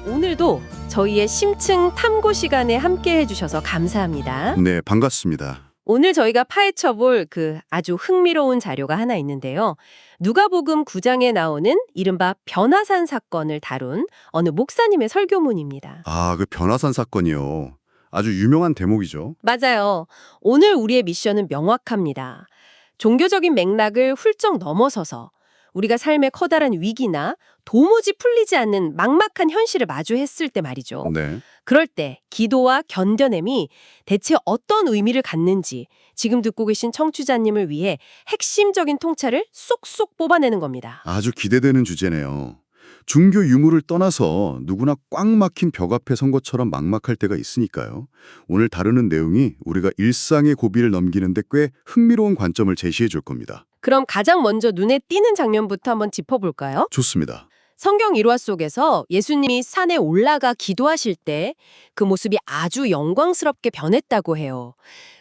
오늘도 저희의 심층 탐구 시간에 함께 해주셔서 감사합니다. 네, 반갑습니다. 오늘 저희가 파헤쳐볼 그 아주 흥미로운 자료가 하나 있는데요. 누가복음 9장에 나오는 이른바 변화산 사건을 다룬 어느 목사님의 설교문입니다. 아, 그 변화산 사건이요. 아주 유명한 대목이죠. 맞아요. 오늘 우리의 미션은 명확합니다. 종교적인 맥락을 훌쩍 넘어서서 우리가 삶의 커다란 위기나 도무지 풀리지 않는 막막한 현실을 마주했을 때 말이죠. 네. 그럴 때 기도와 견뎌냄이 대체 어떤 의미를 갖는지 지금 듣고 계신 청취자님을 위해 핵심적인 통찰을 쏙쏙 뽑아내는 겁니다. 아주 기대되는 주제네요. 종교 유무를 떠나서 누구나 꽉 막힌 벽 앞에 선 것처럼 막막할 때가 있으니까요. 오늘 다루는 내용이 우리가 일상의 고비를 넘기는데 꽤 흥미로운 관점을 제시해 줄 겁니다. 그럼 가장 먼저 눈에 띄는 장면부터 한번 짚어볼까요? 좋습니다. 성경 일화 속에서 예수님이 산에 올라가 기도하실 때 그 모습이 아주 영광스럽게 변했다고 해요.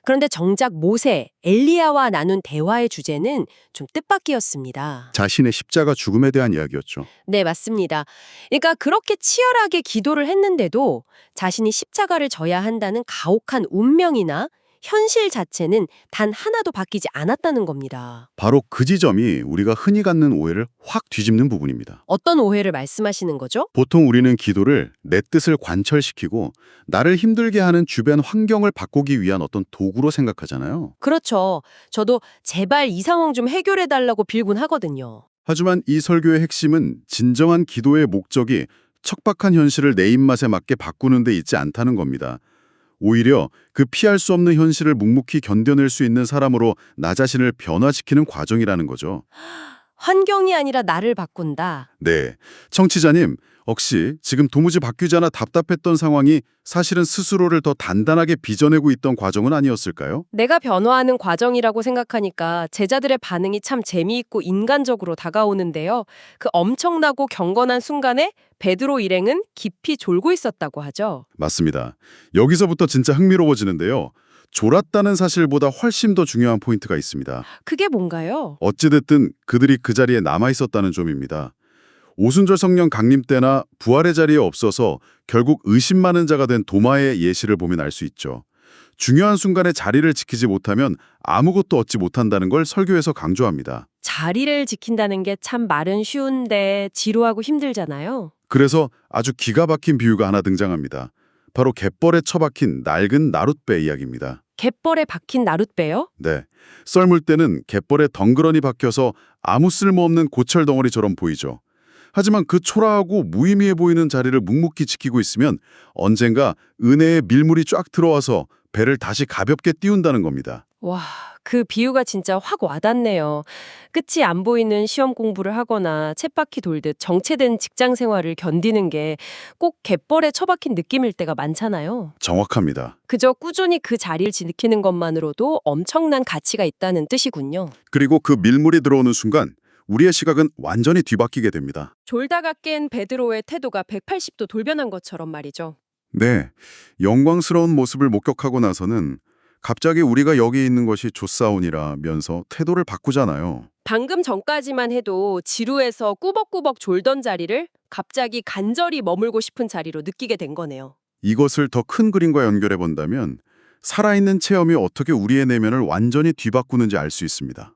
그런데 정작 모세, 엘리야와 나눈 대화의 주제는 좀 뜻밖이었습니다. 자신의 십자가 죽음에 대한 이야기였죠. 네, 맞습니다. 그러니까 그렇게 치열하게 기도를 했는데도 자신이 십자가를 져야 한다는 가혹한 운명이나 현실 자체는 단 하나도 바뀌지 않았다는 겁니다. 바로 그 지점이 우리가 흔히 갖는 오해를 확 뒤집는 부분입니다. 어떤 오해를 말씀하시는 거죠? 보통 우리는 기도를 내 뜻을 관철시키고 나를 힘들게 하는 주변 환경을 바꾸기 위한 어떤 도구로 생각하잖아요. 그렇죠. 저도 제발 이 상황 좀 해결해달라고 빌곤 하거든요. 하지만 이 설교의 핵심은 진정한 기도의 목적이 척박한 현실을 내 입맛에 맞게 바꾸는 데 있지 않다는 겁니다. 오히려 그 피할 수 없는 현실을 묵묵히 견뎌낼 수 있는 사람으로 나 자신을 변화시키는 과정이라는 거죠. 환경이 아니라 나를 바꾼다. 네, 청취자님, 혹시 지금 도무지 바뀌지 않아 답답했던 상황이 사실은 스스로를 더 단단하게 빚어내고 있던 과정은 아니었을까요? 내가 변화하는 과정이라고 생각하니까 제자들의 반응이 참 재미있고 인간적으로 다가오는데요. 그 엄청나고 경건한 순간에 베드로 일행은 깊이 졸고 있었다고 하죠. 맞습니다. 여기서부터 진짜 흥미로워지는데요. 졸았다는 사실보다 훨씬 더 중요한 포인트가 있습니다. 그게 뭔가요? 어찌됐든 그들이 그 자리에 남아있었다는 점입니다. 오순절 성령 강림 때나 부활의 자리에 없어서 결국 의심 많은 자가 된 도마의 예시를 보면 알 수 있죠. 중요한 순간에 자리를 지키지 못하면 아무것도 얻지 못한다는 걸 설교에서 강조합니다. 자리를 지킨다는 게 참 말은 쉬운데 지루하고 힘들잖아요. 그래서 아주 기가 박힌 비유가 하나 등장합니다. 바로 갯벌에 처박힌 낡은 나룻배 이야기입니다. 갯벌에 박힌 나룻배요? 네, 썰물 때는 갯벌에 덩그러니 박혀서 아무 쓸모없는 고철 덩어리처럼 보이죠. 하지만 그 초라하고 무의미해 보이는 자리를 묵묵히 지키고 있으면 언젠가 은혜의 밀물이 쫙 들어와서 배를 다시 가볍게 띄운다는 겁니다. 와, 그 비유가 진짜 확 와닿네요. 끝이 안 보이는 시험 공부를 하거나 쳇바퀴 돌듯 정체된 직장 생활을 견디는 게 꼭 갯벌에 처박힌 느낌일 때가 많잖아요. 정확합니다. 그저 꾸준히 그 자리를 지키는 것만으로도 엄청난 가치가 있다는 뜻이군요. 그리고 그 밀물이 들어오는 순간 우리의 시각은 완전히 뒤바뀌게 됩니다. 졸다가 깬 베드로의 태도가 180도 돌변한 것처럼 말이죠. 네, 영광스러운 모습을 목격하고 나서는 갑자기 우리가 여기 있는 것이 좋사오니라면서 태도를 바꾸잖아요. 방금 전까지만 해도 지루해서 꾸벅꾸벅 졸던 자리를 갑자기 간절히 머물고 싶은 자리로 느끼게 된 거네요. 이것을 더 큰 그림과 연결해 본다면 살아있는 체험이 어떻게 우리의 내면을 완전히 뒤바꾸는지 알 수 있습니다.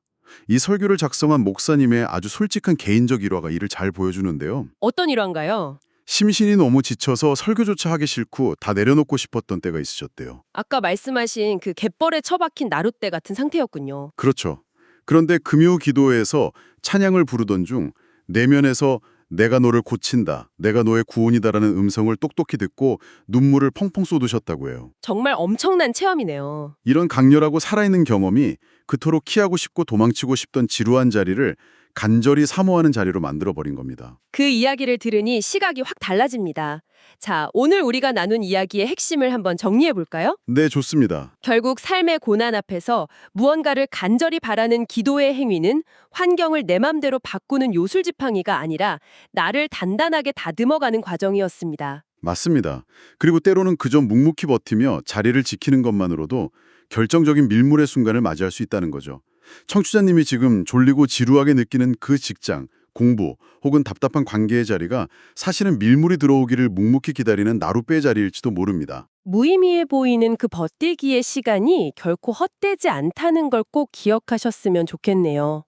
이 설교를 작성한 목사님의 아주 솔직한 개인적 일화가 이를 잘 보여주는데요. 어떤 일화인가요? 심신이 너무 지쳐서 설교조차 하기 싫고 다 내려놓고 싶었던 때가 있으셨대요. 아까 말씀하신 그 갯벌에 처박힌 나룻대 같은 상태였군요. 그렇죠. 그런데 금요 기도회에서 찬양을 부르던 중 내면에서 내가 너를 고친다, 내가 너의 구원이다라는 음성을 똑똑히 듣고 눈물을 펑펑 쏟으셨다고 해요. 정말 엄청난 체험이네요. 이런 강렬하고 살아있는 경험이 그토록 피하고 싶고 도망치고 싶던 지루한 자리를 간절히 사모하는 자리로 만들어버린 겁니다. 그 이야기를 들으니 시각이 확 달라집니다. 자, 오늘 우리가 나눈 이야기의 핵심을 한번 정리해 볼까요? 네, 좋습니다. 결국 삶의 고난 앞에서 무언가를 간절히 바라는 기도의 행위는 환경을 내 맘대로 바꾸는 요술지팡이가 아니라 나를 단단하게 다듬어가는 과정이었습니다. 맞습니다. 그리고 때로는 그저 묵묵히 버티며 자리를 지키는 것만으로도 결정적인 밀물의 순간을 맞이할 수 있다는 거죠. 청취자님이 지금 졸리고 지루하게 느끼는 그 직장 공부 혹은 답답한 관계의 자리가 사실은 밀물이 들어오기를 묵묵히 기다리는 나룻배의 자리일지도 모릅니다. 무의미해 보이는 그 버티기의 시간이 결코 헛되지 않다는 걸 꼭 기억하셨으면 좋겠네요.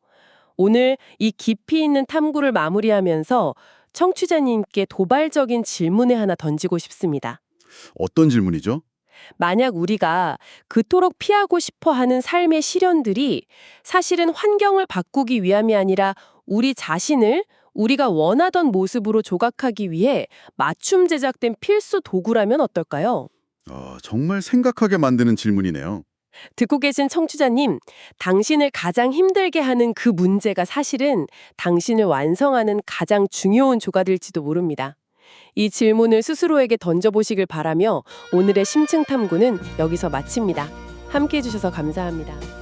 오늘 이 깊이 있는 탐구를 마무리하면서 청취자님께 도발적인 질문을 하나 던지고 싶습니다. 어떤 질문이죠? 만약 우리가 그토록 피하고 싶어 하는 삶의 시련들이 사실은 환경을 바꾸기 위함이 아니라 우리 자신을 우리가 원하던 모습으로 조각하기 위해 맞춤 제작된 필수 도구라면 어떨까요? 정말 생각하게 만드는 질문이네요. 듣고 계신 청취자님, 당신을 가장 힘들게 하는 그 문제가 사실은 당신을 완성하는 가장 중요한 조각일지도 모릅니다. 이 질문을 스스로에게 던져보시길 바라며 오늘의 심층 탐구는 여기서 마칩니다. 함께해 주셔서 감사합니다.